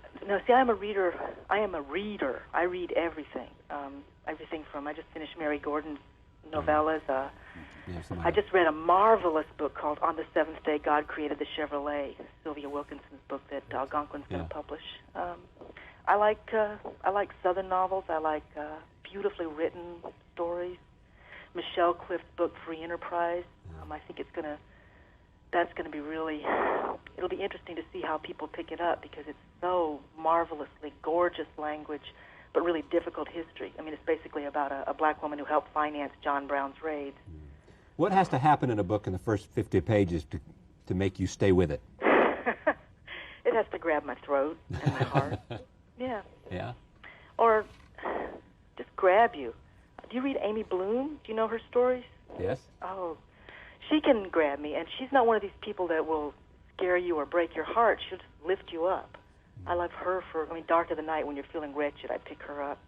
I'm a reader. I am a reader. I read everything. Everything from, I just finished Mary Gordon's novellas. I just read a marvelous book called On the Seventh Day God Created the Chevrolet, Sylvia Wilkinson's book that Algonquin's going to publish. I like Southern novels. I like beautifully written stories. Michelle Cliff's book, Free Enterprise. I think that's going to be really, it'll be interesting to see how people pick it up because it's so marvelously gorgeous language, but really difficult history. I mean, it's basically about a black woman who helped finance John Brown's raids. What has to happen in a book in the first 50 pages to make you stay with it? It has to grab my throat and my heart. Yeah. Yeah? Or just grab you. Do you read Amy Bloom? Do you know her stories? Yes. Oh, she can grab me, and she's not one of these people that will scare you or break your heart. She'll just lift you up. I love her Dark of the Night, when you're feeling wretched, I pick her up.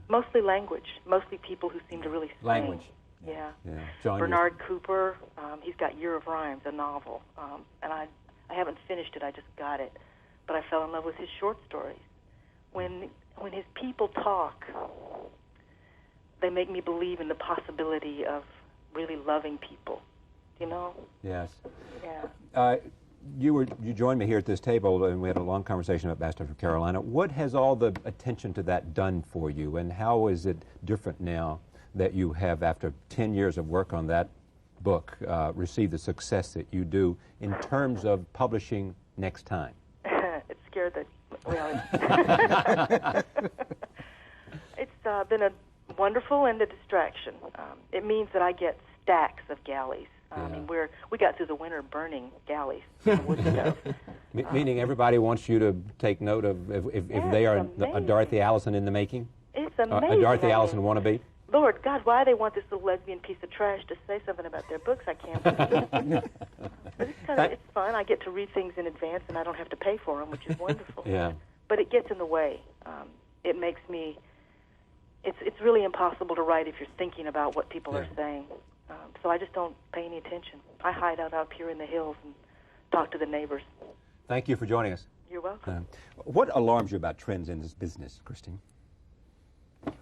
Mostly language, mostly people who seem to really sing. Language. Yeah. John, Bernard Cooper, he's got Year of Rhymes, a novel, and I haven't finished it, I just got it, but I fell in love with his short stories. When his people talk, they make me believe in the possibility of really loving people, you know? Yes. Yeah. You joined me here at this table, and we had a long conversation about Bastard of Carolina. What has all the attention to that done for you, and how is it different now that you have, after 10 years of work on that book, received the success that you do in terms of publishing next time? It scared the... It's been a wonderful and a distraction. It means that I get stacks of galleys. I mean, we got through the winter burning galleys. Meaning everybody wants you to take note of if they are a Dorothy Allison in the making? It's amazing. A Dorothy Allison wannabe? Lord God, why they want this little lesbian piece of trash to say something about their books, I can't believe. But it's fun. I get to read things in advance, and I don't have to pay for them, which is wonderful. Yeah. But it gets in the way. It makes me... It's really impossible to write if you're thinking about what people are saying. So I just don't pay any attention. I hide out up here in the hills and talk to the neighbors. Thank you for joining us. You're welcome. What alarms you about trends in this business, Christine?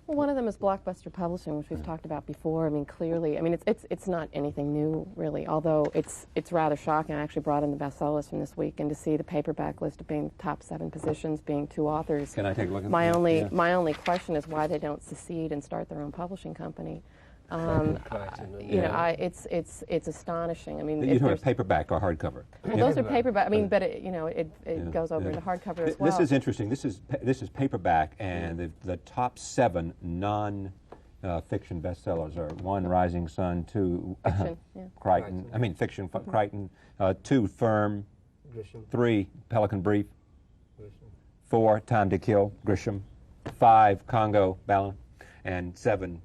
Well, one of them is blockbuster publishing, which we've talked about before. I mean, clearly, I mean, it's not anything new, really, although it's rather shocking. I actually brought in the bestsellers from this week, and to see the paperback list of being top 7 positions, being 2 authors. Can I take a look at my only question is why they don't secede and start their own publishing company. You know, it's astonishing. I mean, you know, paperback or hardcover. Well, those are paperback. I mean, but it goes over into hardcover as well. This is interesting. This is paperback, and the top 7 non-fiction bestsellers are 1, Rising Sun, 2, Fiction, Crichton. I mean, fiction, Crichton. 2, Firm. Grisham. 3, Pelican Brief. Grisham. 4, Time to Kill, Grisham. 5, Congo, Ballin. And 7.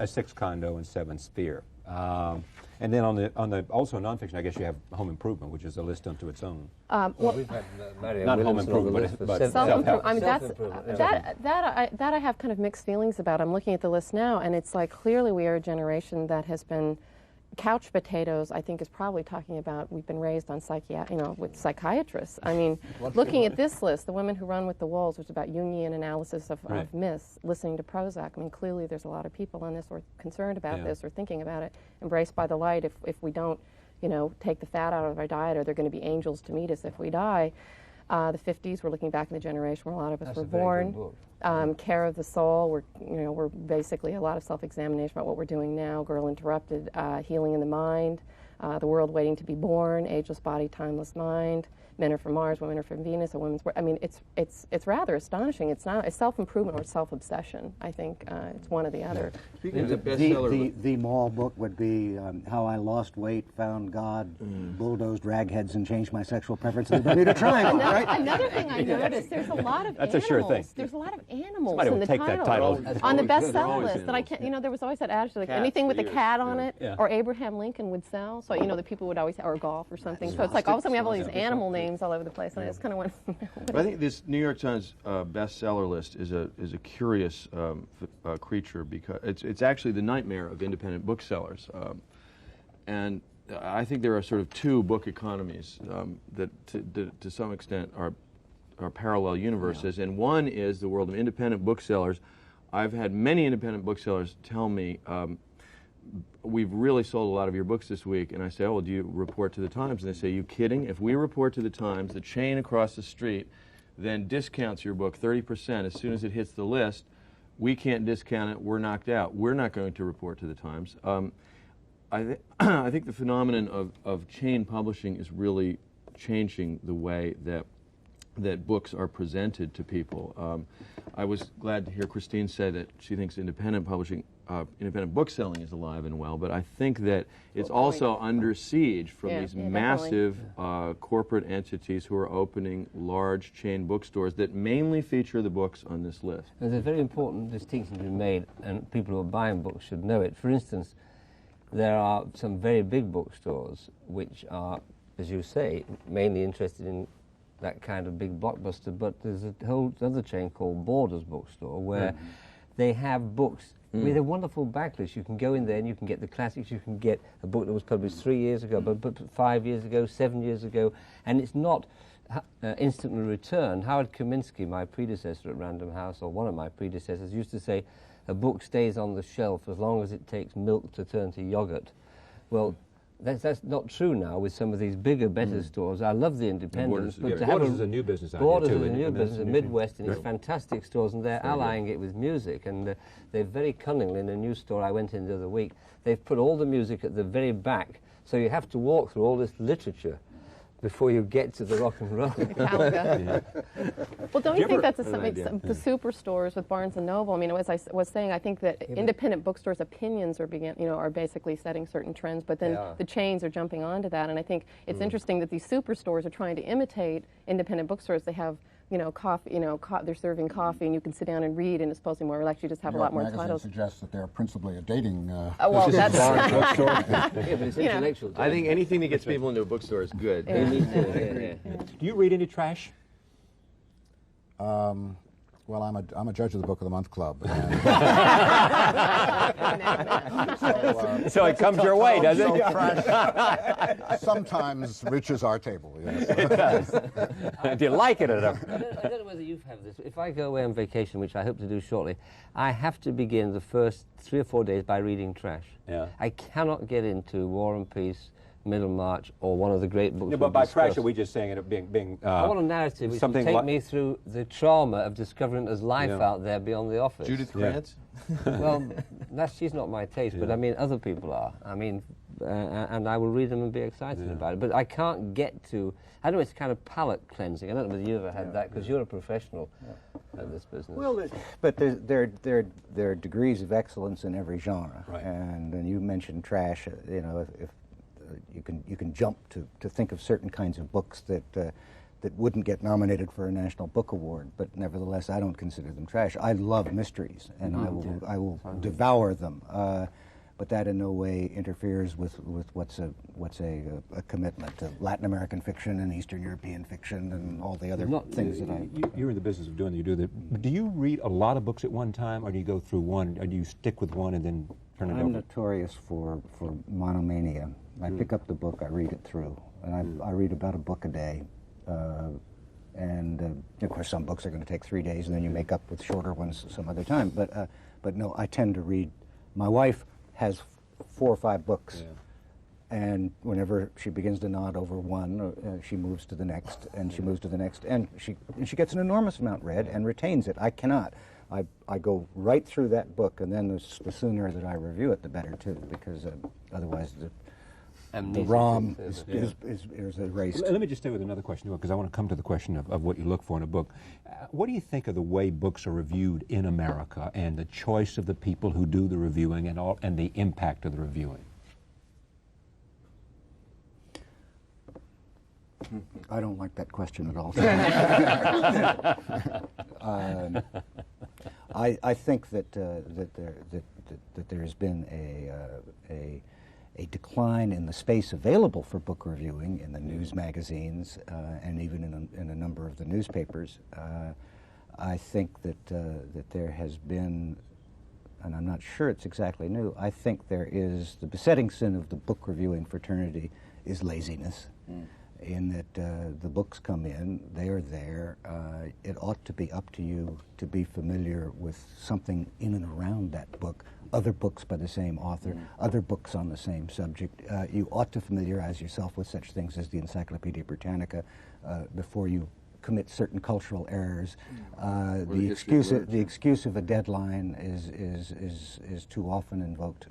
6 Condo and 7 Sphere, and then on the also nonfiction, I guess you have Home Improvement, which is a list unto its own. Well, we've had not Home Improvement, but self-improvement. I mean, self-improvement. that I have kind of mixed feelings about. I'm looking at the list now, and it's like clearly we are a generation that has been couch potatoes. I think is probably talking about we've been raised on with psychiatrists. I mean, looking at this list, The Women Who Run with the Wolves, which is about Jungian analysis of myths, listening to Prozac. I mean, clearly there's a lot of people on this or concerned about this or thinking about it. Embraced by the Light. If we don't, take the fat out of our diet, are there going to be angels to meet us if we die? The 50s, we're looking back in the generation where a lot of us were born. Care of the Soul, we're basically a lot of self-examination about what we're doing now. Girl Interrupted, Healing in the Mind, The World Waiting to be Born, Ageless Body, Timeless Mind, Men Are From Mars, Women Are From Venus, A Women's World. I mean, it's rather astonishing. It's not a self-improvement or self-obsession. I think it's one or the other. Speaking of the bestseller, the mall book would be How I Lost Weight, Found God, Bulldozed Ragheads, and Changed My Sexual Preference in the Bermuda Triangle. Another thing I noticed, there's a lot of That's animals. a sure thing. There's a lot of animals Somebody in will the take that title. on the bestseller always list that I can't. You know, there was always that attitude, like Cats anything with for a years, cat on it, Yeah. or Abraham Lincoln would sell. So you know, the people would always, or golf or something. So it's like all of a sudden we have all these animal names all over the place, and I just kind of went. but I think this New York Times bestseller list is a curious creature, because it's actually the nightmare of independent booksellers, and I think there are sort of two book economies that to some extent are parallel universes, and one is the world of independent booksellers. I've had many independent booksellers tell me, we've really sold a lot of your books this week, and I say, oh, well, do you report to the Times? And they say, you kidding? If we report to the Times, the chain across the street then discounts your book 30% as soon as it hits the list. We can't discount it. We're knocked out. We're not going to report to the Times. I think the phenomenon of chain publishing is really changing the way that books are presented to people. I was glad to hear Christine say that she thinks independent publishing, independent bookselling is alive and well, but I think that it's also under siege from these massive corporate entities who are opening large chain bookstores that mainly feature the books on this list. There's a very important distinction to be made, and people who are buying books should know it. For instance, there are some very big bookstores which are, as you say, mainly interested in that kind of big blockbuster, but there's a whole other chain called Borders Bookstore where they have books with a wonderful backlist. You can go in there and you can get the classics. You can get a book that was published 3 years ago, but 5 years ago, 7 years ago, and it's not instantly returned. Howard Kaminsky, my predecessor at Random House, or one of my predecessors, used to say, a book stays on the shelf as long as it takes milk to turn to yogurt. Well, that's not true now with some of these bigger, better stores. I love the independents, but to have Borders is a new business idea, Borders too, is a isn't it? new And that's business, a new Midwest, thing. and it's fantastic stores, and they're allying it with music. And they're very cunningly, in a new store I went in the other week, they've put all the music at the very back, so you have to walk through all this literature before you get to the rock and roll. Well, don't you think that's something? The superstores with Barnes and Noble. I mean, as I was saying, I think that independent bookstores' opinions are are basically setting certain trends, but then the chains are jumping onto that. And I think it's interesting that these superstores are trying to imitate independent bookstores. They have coffee, they're serving coffee, and you can sit down and read, and it's supposed to be more relaxed. You just have a lot more titles. Suggests that they're principally a dating. Well, that's Yeah, but it's intellectual. I think anything that gets people into a bookstore is good. Do you read any trash? Well, I'm a judge of the Book of the Month Club. So it comes your way, does it? Sometimes reaches our table. Yes. It does. Do you like it enough? I don't know whether you've had this. If I go away on vacation, which I hope to do shortly, I have to begin the first 3 or 4 days by reading trash. Yeah. I cannot get into War and Peace, Middlemarch, or one of the great books. Yeah, but by trash, discussed. are we just saying it being I want a narrative which will take me through the trauma of discovering there's life out there beyond the office. Judith Krantz? Well, she's not my taste, but I mean, other people are. I mean, and I will read them and be excited about it. But I can't get to, I know it's kind of palate cleansing. I don't know whether you've ever had that, because you're a professional at this business. Well, but there are degrees of excellence in every genre. Right. And you mentioned trash. If you can jump to think of certain kinds of books that wouldn't get nominated for a National Book Award, but nevertheless I don't consider them trash. I love mysteries, and I will devour them. But that in no way interferes with what's a commitment to Latin American fiction and Eastern European fiction and all the other things that I. You're in the business of doing that. You do that. Do you read a lot of books at one time, or do you go through one, or do you stick with one and then turn it over? I'm notorious for monomania. I pick up the book, I read it through, and I read about a book a day. And of course, some books are going to take 3 days, and then you make up with shorter ones some other time. But no, I tend to read. My wife has 4 or 5 books, and whenever she begins to nod over one, she moves to the next, and she moves to the next, and she gets an enormous amount read and retains it. I cannot. I go right through that book, and then the sooner that I review it, the better too, because otherwise the ROM is erased. Let me just stay with another question, because I want to come to the question of what you look for in a book. What do you think of the way books are reviewed in America, and the choice of the people who do the reviewing, and the impact of the reviewing? I don't like that question at all. I think that there has been a decline in the space available for book reviewing in the news magazines and even in a number of the newspapers. I think that there has been, and I'm not sure it's exactly new, I think there is the besetting sin of the book reviewing fraternity is laziness. In that the books come in, they are there. It ought to be up to you to be familiar with something in and around that book, other books by the same author, other books on the same subject. You ought to familiarize yourself with such things as the Encyclopedia Britannica before you commit certain cultural errors. The excuse of a deadline is too often invoked.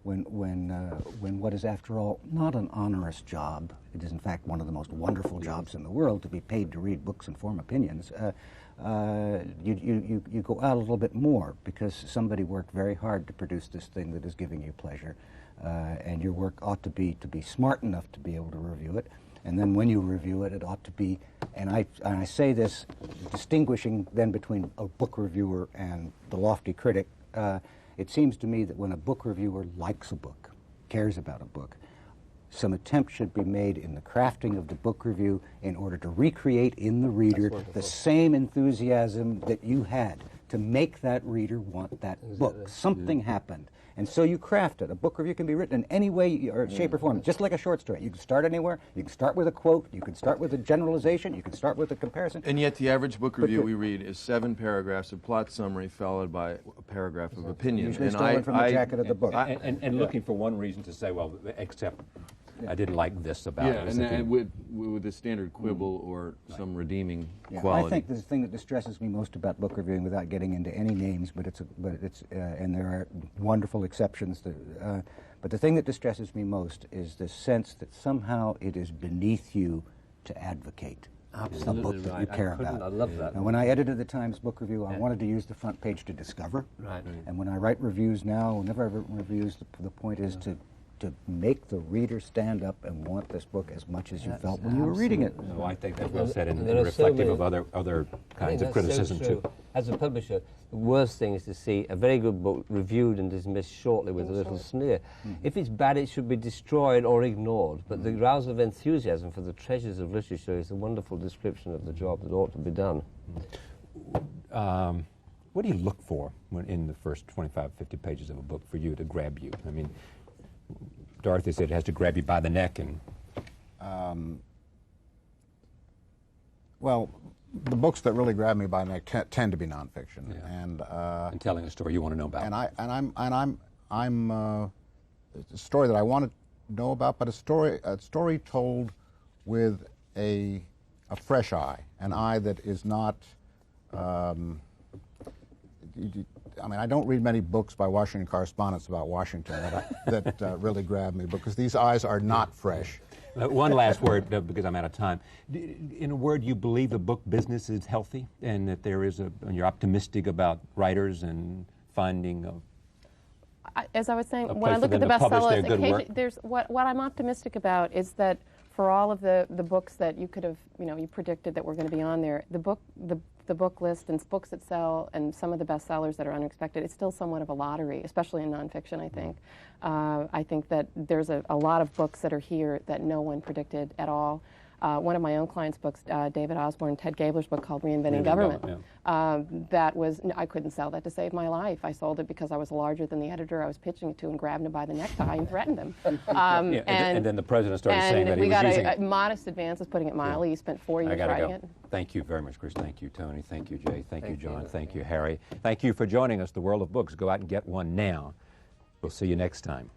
When what is, after all, not an onerous job, it is in fact one of the most wonderful jobs in the world, to be paid to read books and form opinions, you go out a little bit more because somebody worked very hard to produce this thing that is giving you pleasure, and your work ought to be smart enough to be able to review it. And then when you review it, it ought to be, and I say this distinguishing then between a book reviewer and the lofty critic. It seems to me that when a book reviewer likes a book, cares about a book, some attempt should be made in the crafting of the book review in order to recreate in the reader the same enthusiasm that you had to make that reader want that book. Something happened. And so you craft it. A book review can be written in any way or shape or form, just like a short story. You can start anywhere. You can start with a quote. You can start with a generalization. You can start with a comparison. And yet the average book review we read is 7 paragraphs of plot summary followed by a paragraph of opinion. Usually stolen from the jacket of the book. And looking for one reason to say, well, except I didn't like this about it. And with a standard quibble or some redeeming quality. I think the thing that distresses me most about book reviewing, without getting into any names, and there are wonderful exceptions. But the thing that distresses me most is the sense that somehow it is beneath you to advocate a book that you care about. I love that. And when I edited the Times book review, I wanted to use the front page to discover. And when I write reviews now, whenever I write reviews, the point is to make the reader stand up and want this book as much as you felt when you were reading it. No, I think that's well said, and reflective of other kinds of criticism too. As a publisher, the worst thing is to see a very good book reviewed and dismissed shortly with a little sneer. If it's bad, it should be destroyed or ignored. But the rousal of enthusiasm for the treasures of literature is a wonderful description of the job that ought to be done. What do you look for in the first 25, 50 pages of a book for you to grab you? I mean, Dorothy said it has to grab you by the neck, and well, the books that really grab me by the neck tend to be nonfiction, and telling a story you want to know about. I'm a story that I want to know about, but a story told with a fresh eye, an eye that is not. I mean, I don't read many books by Washington correspondents about Washington that really grab me, because these eyes are not fresh. One last word, because I'm out of time. In a word, you believe the book business is healthy, and that and you're optimistic about writers and finding as I was saying, when I look at the bestsellers, there's what I'm optimistic about is that for all of the books that you could have, you predicted that were going to be on there, the book list and books that sell and some of the bestsellers that are unexpected, it's still somewhat of a lottery, especially in nonfiction, I think. I think that there's a lot of books that are here that no one predicted at all. One of my own clients' books, David Osborne, Ted Gabler's book called Reinventing Government. I couldn't sell that to save my life. I sold it because I was larger than the editor I was pitching it to and grabbed him by the necktie and threatened him. And then the president started saying that he was using it. We got a modest advance of putting it mildly. He spent 4 years writing it. Thank you very much, Chris. Thank you, Tony. Thank you, Jay. Thank you, John. Thank you, Harry. Thank you for joining us. The World of Books. Go out and get one now. We'll see you next time.